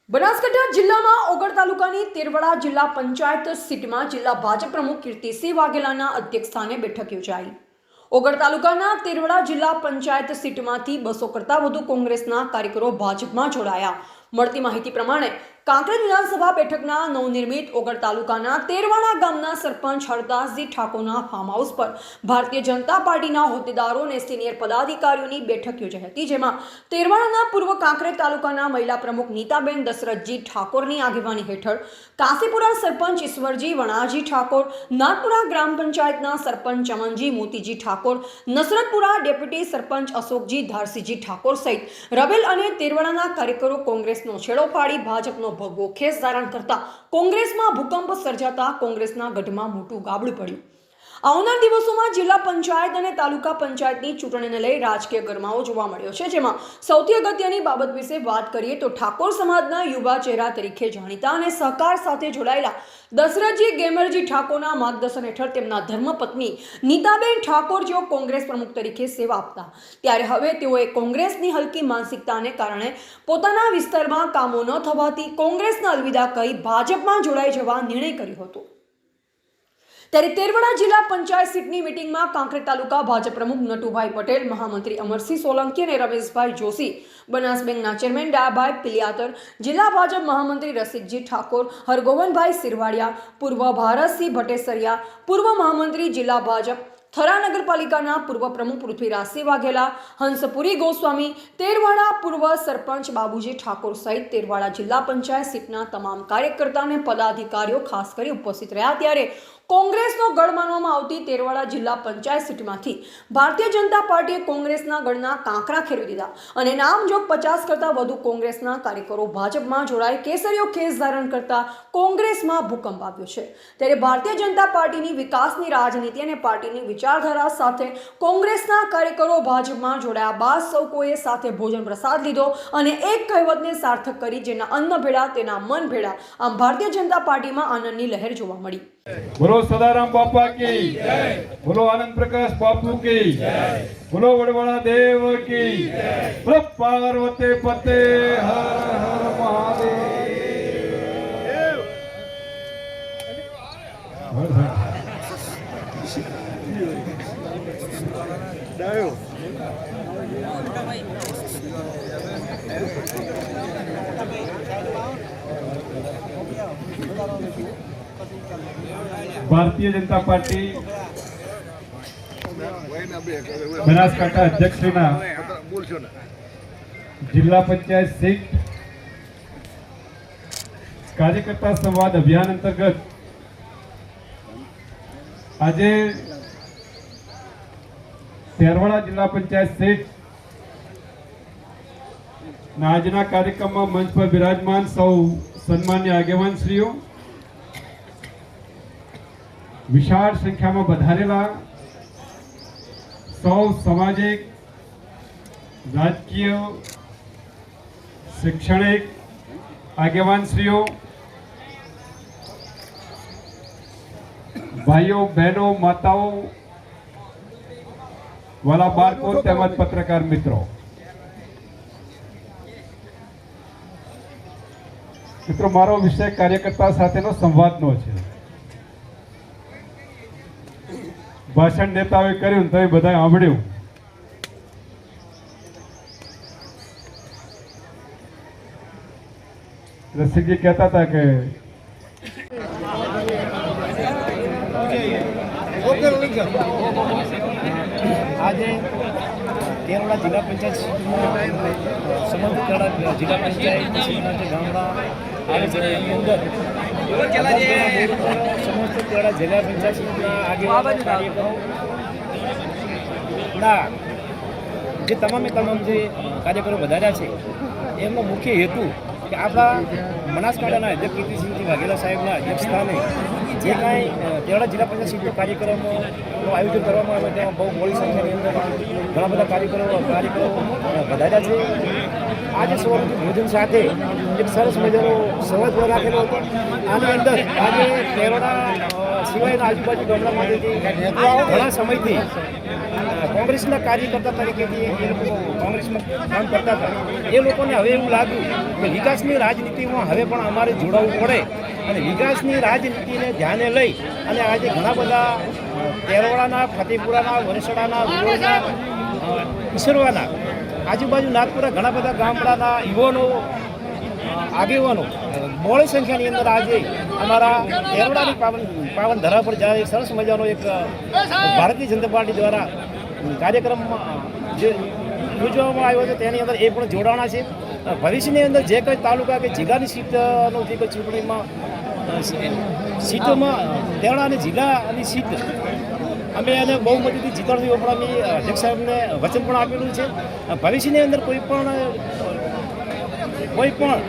બનાસકાંઠા જિલ્લામાં ઓગળ તાલુકાની તેરવડા જિલ્લા પંચાયત સીટમાં જિલ્લા ભાજપ પ્રમુખ કીર્તિસિંહ વાઘેલાના અધ્યક્ષસ્થાને બેઠક યોજાઈ। ઓગળ તાલુકાના તેરવડા જિલ્લા પંચાયત સીટમાંથી 200 કરતાં વધુ કોંગ્રેસના કાર્યકરો ભાજપમાં જોડાયા। મળતી માહિતી પ્રમાણે કાંકરેજ વિધાનસભા બેઠકના નવનિર્મિત ઓગળ તાલુકાના તેરવાડા ગામના સરપંચ હરદાસજી ઠાકોરના ફાર્મ હાઉસ પર ભારતીય જનતા પાર્ટીના હોદ્દેદારો અને સિનિયર પદાધિકારીઓની બેઠક યોજાઈ હતી, જેમાં તેરવાડાના પૂર્વ કાંકરેજ તાલુકાના મહિલા પ્રમુખ નીતાબેન દશરથજી ઠાકોરની આગેવાની હેઠળ કાસીપુરા સરપંચ ઈશ્વરજી વણાજી ઠાકોર, નાથપુરા ગ્રામ પંચાયતના સરપંચ ચમનજી મોતીજી ઠાકોર, નસરતપુરા ડેપ્યુટી સરપંચ અશોકજી ધારસીજી ઠાકોર સહિત રવેલ અને તેરવાડાના કાર્યકરો કોંગ્રેસનો છેડો ફાડી ભાજપનો ભગવો ખેસ ધારણ કરતા કોંગ્રેસમાં ભૂકંપ સર્જાતા કોંગ્રેસના ગઢમાં મોટું ગાબડું પડ્યું। આવનાર દિવસોમાં જિલ્લા પંચાયત અને તાલુકા પંચાયતની ચૂંટણીને લઈ રાજકીય ગરમાવો જોવા મળ્યો છે, જેમાં સૌથી અગત્યની બાબત વિશે વાત કરીએ તો ઠાકોર સમાજના યુવા ચહેરા તરીકે જાણીતા અને સહકાર સાથે જોડાયેલા દશરથજી ગેમરજી ઠાકોરના માર્ગદર્શન હેઠળ તેમના ધર્મપત્ની નીતાબેન ઠાકોર જેઓ કોંગ્રેસ પ્રમુખ તરીકે સેવા આપતા, ત્યારે હવે તેઓએ કોંગ્રેસની હલકી માનસિકતાને કારણે પોતાના વિસ્તારમાં કામો ન થવાથી કોંગ્રેસને અલવિદા કહી ભાજપમાં જોડાઈ જવા નિર્ણય કર્યો હતો। ત્યારે તેરવાડા જિલ્લા પંચાયત સીટની મીટિંગમાં કાંકરેજ તાલુકા ભાજપ પ્રમુખ નટુભાઈ પટેલ, મહામંત્રી અમરસિંહ સોલંકી અને રમેશભાઈ જોશી, બનાસ બેંકના ચેરમેન ડાયાભાઈ પિલિયાતર, જિલ્લા ભાજપ મહામંત્રી રસિકજી ઠાકોર, હરગોવનભાઈ સિરવાડિયા, પૂર્વ ભારતસિંહ ભટ્ટેસરિયા, પૂર્વ મહામંત્રી જિલ્લા ભાજપ થરા નગરપાલિકાના પૂર્વ પ્રમુખ પૃથ્વીરાજસિંહ વાઘેલા, હંસપુરી ગોસ્વામી, તેરવાડા પૂર્વ સરપંચ બાબુજી ઠાકોર સહિત તેરવાડા જિલ્લા પંચાયત સીટના તમામ કાર્યકર્તા અને પદાધિકારીઓ ખાસ કરી ઉપસ્થિત રહ્યા। ત્યારે કોંગ્રેસનો ગઢ માનવામાં આવતી તેરવાડા જિલ્લા પંચાયત સીટમાંથી ભારતીય જનતા પાર્ટીએ કોંગ્રેસના ગઢના કાંકરા ખેરવી દીધા અને નામજોગ 50 કરતાં વધુ કોંગ્રેસના કાર્યકરો ભાજપમાં જોડાઈ કેસરીઓ ખેસ ધારણ કરતા કોંગ્રેસમાં ભૂકંપ આવ્યો છે। ત્યારે ભારતીય જનતા પાર્ટીની વિકાસની રાજનીતિ અને પાર્ટીની વિચારધારા સાથે કોંગ્રેસના કાર્યકરો ભાજપમાં જોડાયા બાદ સૌ કોઈએ સાથે ભોજન પ્રસાદ લીધો અને એક કહેવતને સાર્થક કરી, જેના અન્ન ભેળા તેના મન ભેળા। આમ ભારતીય જનતા પાર્ટીમાં આનંદની લહેર જોવા મળી। बोलो सदाराम बापा की जय, बोलो आनंद प्रकाश बापू की जय, बोलो वडवड़ा देव की जय, बोलो पार्वती पते हर हर महादेव। भारतीय जनता पार्टी बनासकांठा अध्यक्षना जिला पंचायत सीट कार्यकर्ता संवाद अभियान अंतर्गत आज तेरवाड़ा जिला पंचायत सीट आजना कार्यक्रम में मंच पर विराजमान सौ सन्मान्य आगेवान श्रीओ, विशाल संख्या में बधारेला सौ सामाजिक, राजकीय, शैक्षणिक आगेवान श्रीओ, भाईओ बहनों माताओं वाला बाळको तेमज पत्रकार मित्रों, मारो विषय कार्यकर्ता साथेनो संवादनो छे। भाषण नेताओं कर्યું તો એ બધાએ સાંભળ્યું। રસિકજી કહેતા હતા કે આજે તેરવાડા જિલ્લા પંચાયત સમગ્ર જિલ્લા પંચાયત ગામડા આવે છે, એની અંદર સમસ્ત તેરવાડા જિલ્લા પંચાયતના આગેવાનો કાર્યકરોના જે તમામે તમામ જે કાર્યકરો વધાર્યા છે, એમનો મુખ્ય હેતુ કે આપણા બનાસકાંઠાના અધ્યક્ષ કીર્તિસિંહજી વાઘેલા સાહેબના અધ્યક્ષસ્થાને જે કાંઈ તેરવાડા જિલ્લા પંચાયત સીટનો કાર્યક્રમનું આયોજન કરવામાં આવે તેમાં બહુ મોટી સંખ્યાની અંદર ઘણા બધા કાર્યકરો વધાર્યા છે। આજે સવારથી ભોજન સાથે એક સરસ મજાનો સંવાદ પણ રાખેલો હતો. આની અંદર આજે કેરળા સિવાયના આજુબાજુ ગામડામાંથી ઘણા સમયથી કોંગ્રેસના કાર્યકર્તા તરીકેથી એ લોકો કોંગ્રેસમાં કામ કરતા હતા. એ લોકોને હવે એવું લાગ્યું કે વિકાસની રાજનીતિમાં હવે પણ અમારે જોડાવવું પડે અને વિકાસની રાજનીતિને ધ્યાને લઈ અને આજે ઘણા બધા કેરળાના, ફતેપુરાના, વરસડાના, વિરોડના, ઈસરવાના, આજુબાજુ નાગપુરા ઘણા બધા ગામડાના યુવાનો, આગેવાનો બહોળી સંખ્યાની અંદર આજે અમારા કેરળાની પાવન ધરા પર જ્યારે સરસ મજાનો એક ભારતીય જનતા પાર્ટી દ્વારા કાર્યક્રમ જે યોજવામાં આવ્યો છે તેની અંદર એ પણ જોડાણા છે. ભવિષ્યની અંદર જે કંઈ તાલુકા કે જિલ્લાની સીટનો જે કંઈ ચૂંટણીમાં સીટોમાં કેરળા અને જિલ્લાની સીટ અમે એને બહુમતીથી જીતાડવી એવું પણ અમે અધ્યક્ષ સાહેબને વચન પણ આપેલું છે. ભવિષ્યની અંદર કોઈ પણ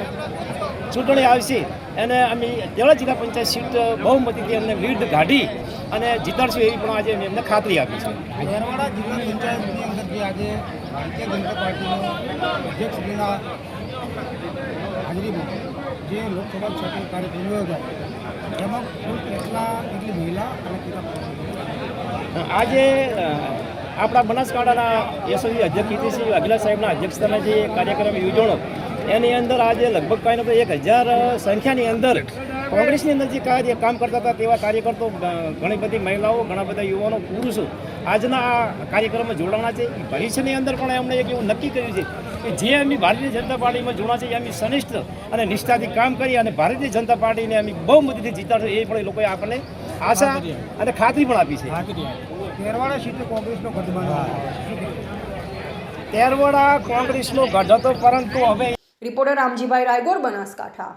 ચૂંટણી આવશે એને અમે કેરળ જિલ્લા પંચાયત સીટ બહુમતીથી અમને લીડ કાઢી અને જીતાડશું એવી પણ આજે એમને ખાતરી આપી છે. કેરવાડા જિલ્લા પંચાયતની અંદર જે આજે ભારતીય જનતા પાર્ટીનો અધ્યક્ષશ્રીના હાજરીમાં જે લોકસભા ચૂંટણી કાર્યક્રમ યોજાયો એમાં કુલ કેટલી મહિલા અને કેટલા આજે આપણા બનાસકાંઠાના યશસ્વી અધ્યક્ષ કીર્તિસિંહ વાઘેલા સાહેબના અધ્યક્ષતાના જે કાર્યક્રમ યોજાણો એની અંદર આજે લગભગ કાંઈ તો 1000 સંખ્યાની અંદર કોંગ્રેસની અંદર જે કામ કરતા હતા તેવા કાર્યકર્તાઓ, ઘણી બધી મહિલાઓ, ઘણા બધા યુવાનો, પુરુષો આજના આ કાર્યક્રમમાં જોડાણા છે. ભવિષ્યની અંદર પણ એમણે એક એવું નક્કી કર્યું છે કે જે અમે ભારતીય જનતા પાર્ટીમાં જોડાણા છે એ અમે સનિષ્ઠ અને નિષ્ઠાથી કામ કરી અને ભારતીય જનતા પાર્ટીને અમે બહુમતીથી જીતાડશું એ પણ એ લોકોએ આપણને આશા અને ખાતરી પણ આપી છે. કેરવાડા સીટ કોંગ્રેસનો ગઢ બન્યો. કેરવાડા કોંગ્રેસનો ગઢ હતો, પરંતુ હવે રિપોર્ટર રામજીભાઈ રાયગોર, બનાસકાંઠા.